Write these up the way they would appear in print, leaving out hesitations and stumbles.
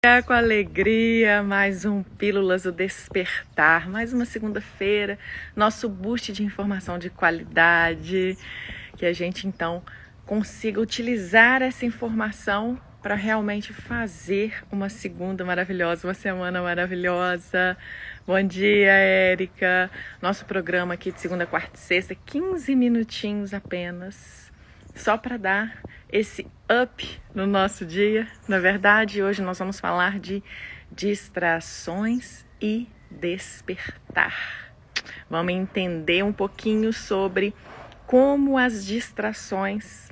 Com alegria, mais um Pílulas do Despertar, mais uma segunda-feira, nosso boost de informação de qualidade, que a gente então consiga utilizar essa informação para realmente fazer uma segunda maravilhosa, uma semana maravilhosa. Bom dia, Érica. Nosso programa aqui de segunda, quarta e sexta, 15 minutinhos apenas, só para dar esse up no nosso dia. Na verdade, hoje nós vamos falar de distrações e despertar. Vamos entender um pouquinho sobre como as distrações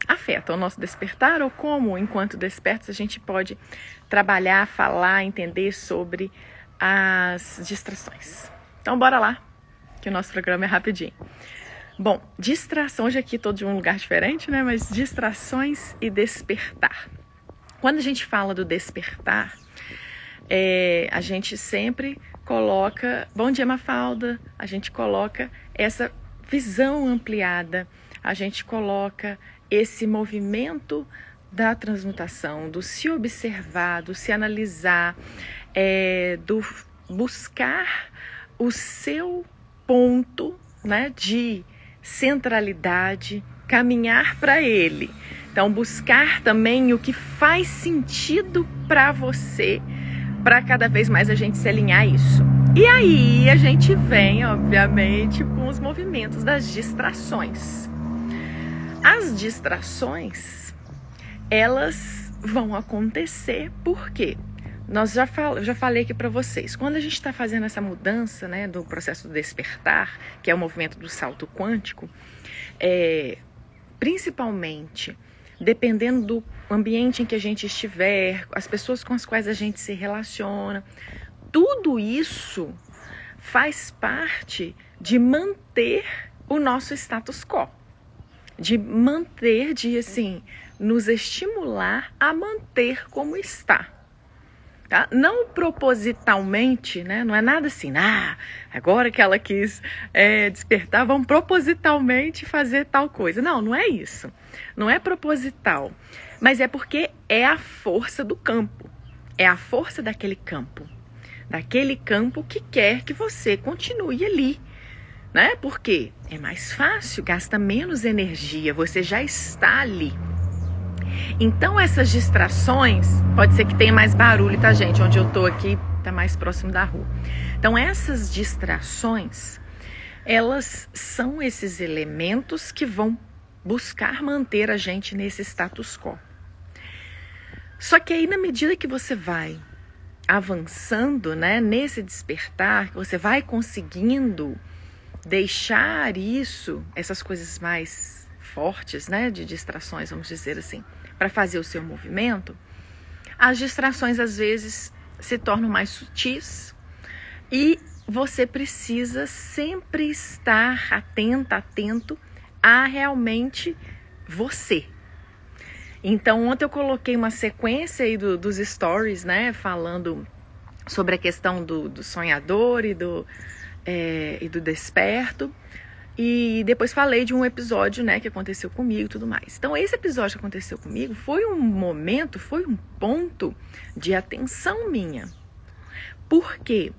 afetam o nosso despertar ou como, enquanto despertos, a gente pode trabalhar, falar, entender sobre as distrações. Então, bora lá, que o nosso programa é rapidinho. Bom, distração, hoje aqui estou de um lugar diferente, né? Mas distrações e despertar. Quando a gente fala do despertar, a gente sempre coloca, bom dia Mafalda, a gente coloca essa visão ampliada, a gente coloca esse movimento da transmutação, do se observar, do se analisar, do buscar o seu ponto, né, de centralidade, caminhar para ele. Então, buscar também o que faz sentido para você, para cada vez mais a gente se alinhar a isso. E aí a gente vem, obviamente, com os movimentos das distrações. As distrações, elas vão acontecer porque já falei aqui para vocês, quando a gente está fazendo essa mudança, né, do processo do despertar, que é o movimento do salto quântico, principalmente dependendo do ambiente em que a gente estiver, as pessoas com as quais a gente se relaciona, tudo isso faz parte de manter o nosso status quo, de manter, assim, nos estimular a manter como está. Tá? Não propositalmente, né? Não é nada assim, agora que ela quis despertar, vamos propositalmente fazer tal coisa. Não é isso. Não é proposital, mas é porque é a força do campo, é a força daquele campo que quer que você continue ali, né? Porque é mais fácil, gasta menos energia, você já está ali. Então essas distrações, pode ser que tenha mais barulho, tá, gente? Onde eu tô aqui tá mais próximo da rua. Então essas distrações, elas são esses elementos que vão buscar manter a gente nesse status quo. Só que aí, na medida que você vai avançando, né, nesse despertar, que você vai conseguindo deixar essas coisas mais fortes, né, de distrações, vamos dizer assim, para fazer o seu movimento, as distrações às vezes se tornam mais sutis e você precisa sempre estar atento a realmente você. Então, ontem eu coloquei uma sequência aí dos stories, né, falando sobre a questão do sonhador e do desperto. E depois falei de um episódio, né, que aconteceu comigo e tudo mais. Então, esse episódio que aconteceu comigo foi um momento, foi um ponto de atenção minha. Porque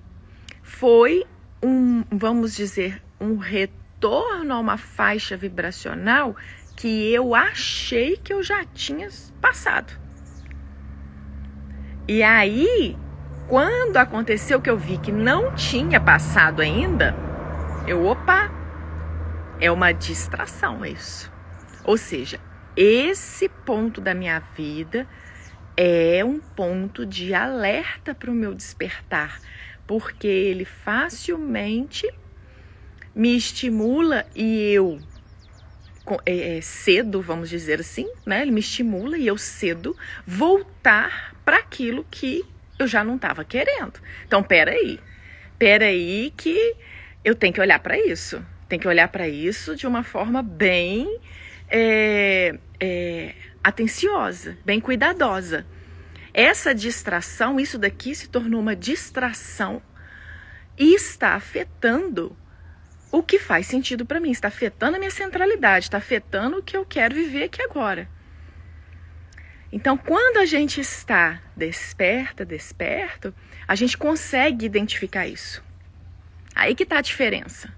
foi vamos dizer, um retorno a uma faixa vibracional que eu achei que eu já tinha passado. E aí, quando aconteceu que eu vi que não tinha passado ainda, é uma distração isso. Ou seja, esse ponto da minha vida é um ponto de alerta para o meu despertar, porque ele facilmente me estimula e eu cedo, vamos dizer assim, né? Ele me estimula e eu cedo voltar para aquilo que eu já não estava querendo. Então, peraí que eu tenho que olhar para isso. Tem que olhar para isso de uma forma bem atenciosa, bem cuidadosa. Essa distração, isso daqui se tornou uma distração e está afetando o que faz sentido para mim, está afetando a minha centralidade, está afetando o que eu quero viver aqui agora. Então, quando a gente está desperto, a gente consegue identificar isso. Aí que está a diferença.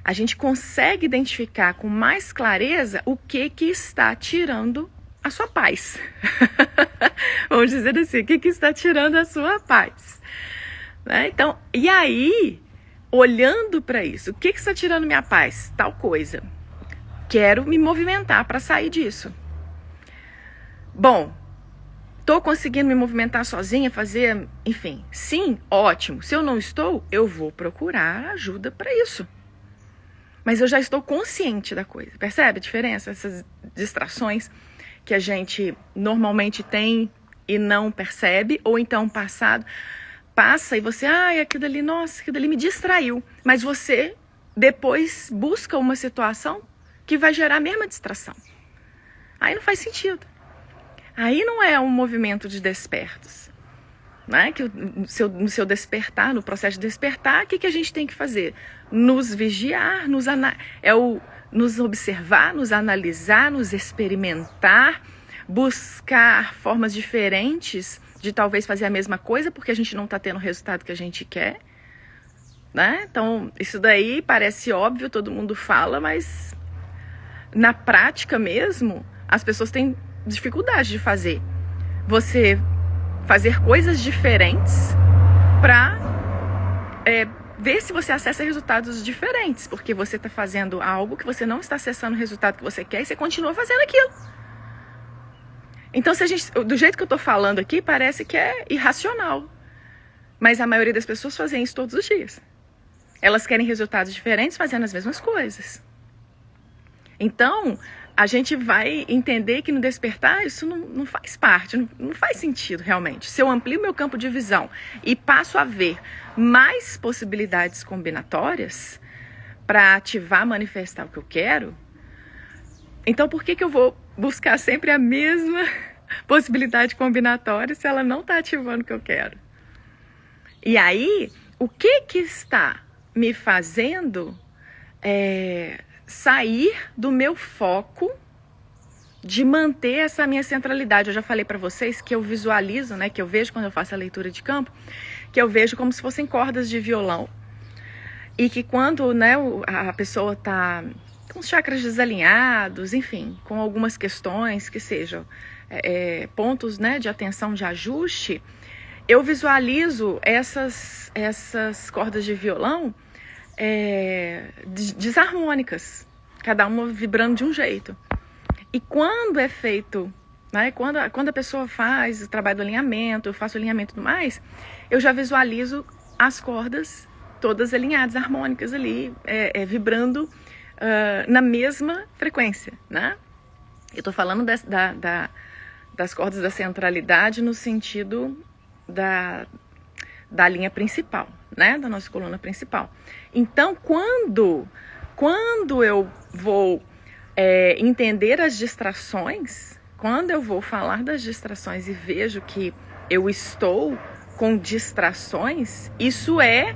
A gente consegue identificar com mais clareza o que está tirando a sua paz. Vamos dizer assim, o que está tirando a sua paz. Né? Então, e aí, olhando para isso, o que está tirando minha paz? Tal coisa. Quero me movimentar para sair disso. Bom, estou conseguindo me movimentar sozinha, fazer, enfim, sim, ótimo. Se eu não estou, eu vou procurar ajuda para isso. Mas eu já estou consciente da coisa. Percebe a diferença? Essas distrações que a gente normalmente tem e não percebe, ou então passado, passa e você, aquilo dali, nossa, aquilo dali me distraiu. Mas você depois busca uma situação que vai gerar a mesma distração. Aí não faz sentido. Aí não é um movimento de despertos. Né? Que no seu despertar, no processo de despertar, o que a gente tem que fazer? Nos vigiar, nos observar, nos analisar, nos experimentar, buscar formas diferentes de talvez fazer a mesma coisa, porque a gente não está tendo o resultado que a gente quer. Né? Então, isso daí parece óbvio, todo mundo fala, mas na prática mesmo, as pessoas têm dificuldade de fazer. Você fazer coisas diferentes para ver se você acessa resultados diferentes, porque você está fazendo algo que você não está acessando o resultado que você quer e você continua fazendo aquilo. Então, do jeito que eu estou falando aqui, parece que é irracional, mas a maioria das pessoas fazem isso todos os dias. Elas querem resultados diferentes fazendo as mesmas coisas. Então, a gente vai entender que no despertar isso não faz parte, não faz sentido realmente. Se eu amplio meu campo de visão e passo a ver mais possibilidades combinatórias para ativar, manifestar o que eu quero, então por que eu vou buscar sempre a mesma possibilidade combinatória se ela não está ativando o que eu quero? E aí, o que está me fazendo sair do meu foco de manter essa minha centralidade? Eu já falei para vocês que eu visualizo, né, que eu vejo quando eu faço a leitura de campo, que eu vejo como se fossem cordas de violão. E que quando, né, a pessoa está com os chakras desalinhados, enfim, com algumas questões que sejam pontos, né, de atenção, de ajuste, eu visualizo essas cordas de violão desarmônicas, cada uma vibrando de um jeito. E quando é feito, né, quando a pessoa faz o trabalho do alinhamento, eu faço o alinhamento e tudo mais, eu já visualizo as cordas todas alinhadas, harmônicas ali, vibrando na mesma frequência, né? Eu estou falando das cordas da centralidade no sentido da linha principal, né? Da nossa coluna principal. Então, quando eu vou entender as distrações, quando eu vou falar das distrações e vejo que eu estou com distrações, isso é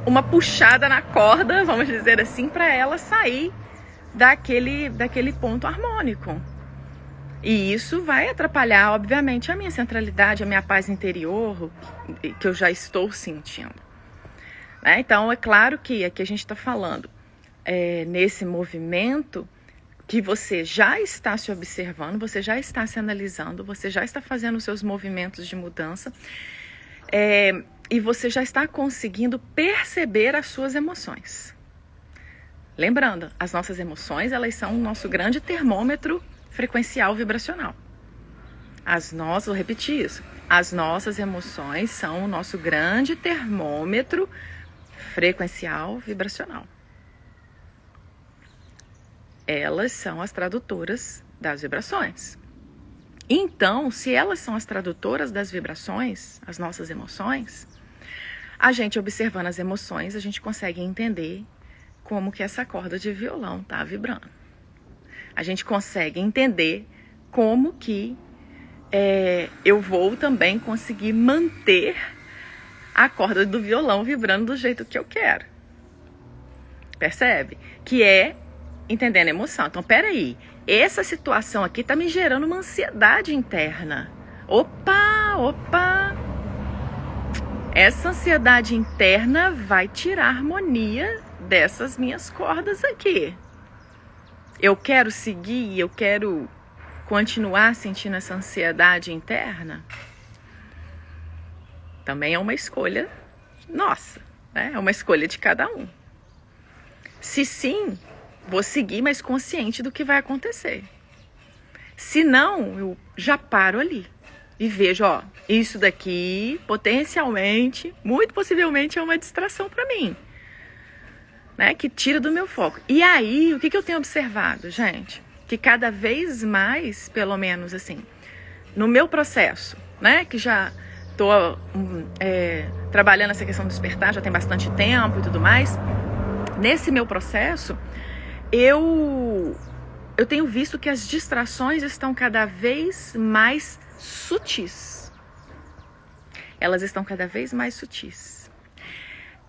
uma puxada na corda, vamos dizer assim, para ela sair daquele ponto harmônico. E isso vai atrapalhar, obviamente, a minha centralidade, a minha paz interior, que eu já estou sentindo. Né? Então, é claro que aqui a gente está falando nesse movimento que você já está se observando, você já está se analisando, você já está fazendo os seus movimentos de mudança e você já está conseguindo perceber as suas emoções. Lembrando, as nossas emoções, elas são o nosso grande termômetro frequencial vibracional. Vou repetir isso, as nossas emoções são o nosso grande termômetro frequencial vibracional. Elas são as tradutoras das vibrações. Então, se elas são as tradutoras das vibrações, as nossas emoções, a gente observando as emoções, a gente consegue entender como que essa corda de violão está vibrando. A gente consegue entender como que eu vou também conseguir manter a corda do violão vibrando do jeito que eu quero. Percebe? Que é entendendo a emoção. Então, peraí, essa situação aqui tá me gerando uma ansiedade interna. Opa! Essa ansiedade interna vai tirar a harmonia dessas minhas cordas aqui. Eu quero seguir, eu quero continuar sentindo essa ansiedade interna? Também é uma escolha nossa, né? É uma escolha de cada um. Se sim, vou seguir, mas consciente do que vai acontecer. Se não, eu já paro ali e vejo, ó, isso daqui potencialmente, muito possivelmente é uma distração para mim, né? Que tira do meu foco. E aí, o que eu tenho observado, gente? Que cada vez mais, pelo menos assim, no meu processo, né? Que já estou trabalhando essa questão do despertar, já tem bastante tempo e tudo mais. Nesse meu processo, eu tenho visto que as distrações estão cada vez mais sutis. Elas estão cada vez mais sutis.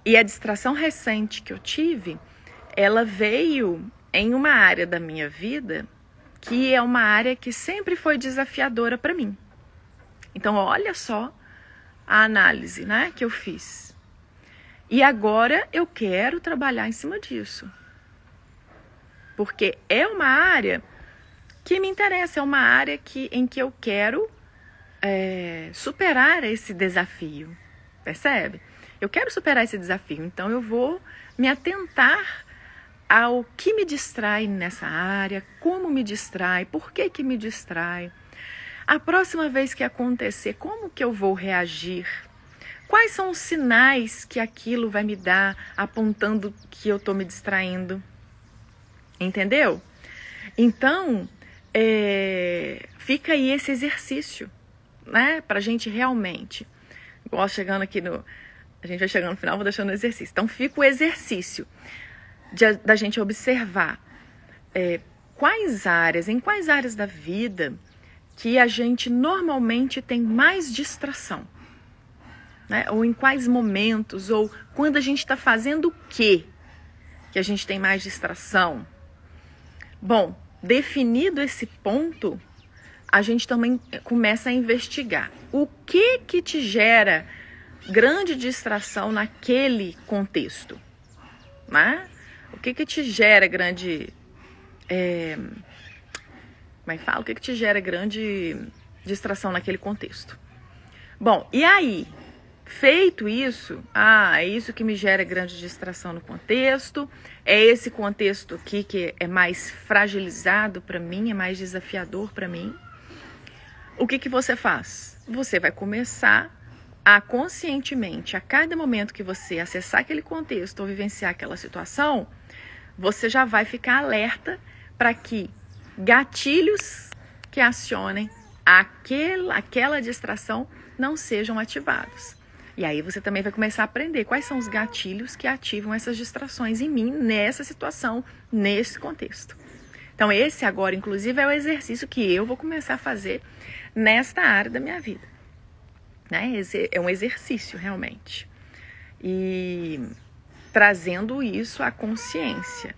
E a distração recente que eu tive, ela veio em uma área da minha vida que é uma área que sempre foi desafiadora para mim. Então, olha só a análise, né, que eu fiz. E agora eu quero trabalhar em cima disso. Porque é uma área que me interessa, é uma área em que eu quero superar esse desafio. Percebe? Eu quero superar esse desafio, então eu vou me atentar ao que me distrai nessa área, como me distrai, por que me distrai. A próxima vez que acontecer, como que eu vou reagir? Quais são os sinais que aquilo vai me dar, apontando que eu estou me distraindo? Entendeu? Então, fica aí esse exercício, né? Pra gente realmente. Igual chegando aqui a gente vai chegando no final, vou deixando o exercício. Então, fica o exercício da gente observar em quais áreas da vida que a gente normalmente tem mais distração, né? Ou em quais momentos, ou quando a gente está fazendo o quê que a gente tem mais distração. Bom, definido esse ponto, a gente também começa a investigar o que te gera grande distração naquele contexto, né? O que te gera grande... Como é que fala? O que te gera grande distração naquele contexto? Bom, e aí? Feito isso, é isso que me gera grande distração no contexto, é esse contexto aqui que é mais fragilizado para mim, é mais desafiador para mim. O que você faz? Você vai começar a conscientemente, a cada momento que você acessar aquele contexto ou vivenciar aquela situação, você já vai ficar alerta para que gatilhos que acionem aquela distração não sejam ativados. E aí você também vai começar a aprender quais são os gatilhos que ativam essas distrações em mim, nessa situação, nesse contexto. Então esse agora, inclusive, é o exercício que eu vou começar a fazer nesta área da minha vida. Né? Esse é um exercício, realmente. E trazendo isso à consciência.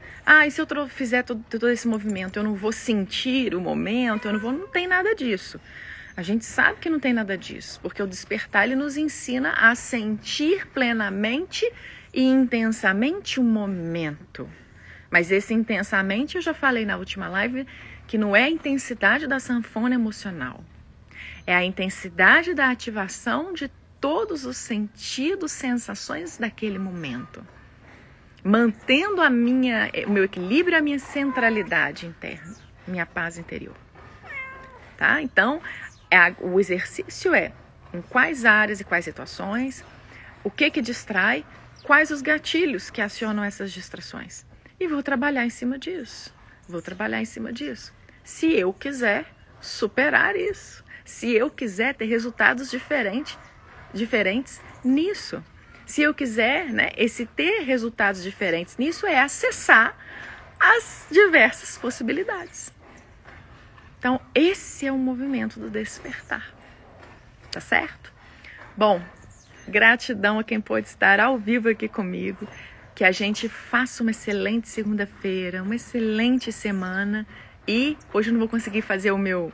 E se eu fizer todo esse movimento, eu não vou sentir o momento, não tem nada disso. A gente sabe que não tem nada disso, porque o despertar ele nos ensina a sentir plenamente e intensamente o momento. Mas esse intensamente, eu já falei na última live, que não é a intensidade da sanfona emocional. É a intensidade da ativação de todos os sentidos, sensações daquele momento. Mantendo o meu equilíbrio, a minha centralidade interna, minha paz interior. Tá? Então, o exercício em quais áreas e quais situações, o que distrai, quais os gatilhos que acionam essas distrações. E vou trabalhar em cima disso. Se eu quiser superar isso. Se eu quiser ter resultados diferentes nisso. Se eu quiser, né, esse ter resultados diferentes nisso é acessar as diversas possibilidades. Então, esse é o movimento do despertar. Tá certo? Bom, gratidão a quem pôde estar ao vivo aqui comigo. Que a gente faça uma excelente segunda-feira, uma excelente semana E hoje eu não vou conseguir fazer o meu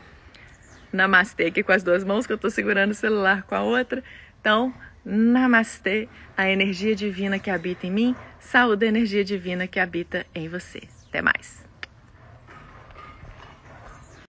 namastê aqui com as duas mãos, que eu tô segurando o celular com a outra. Então, namastê, a energia divina que habita em mim, saúde a energia divina que habita em você. Até mais.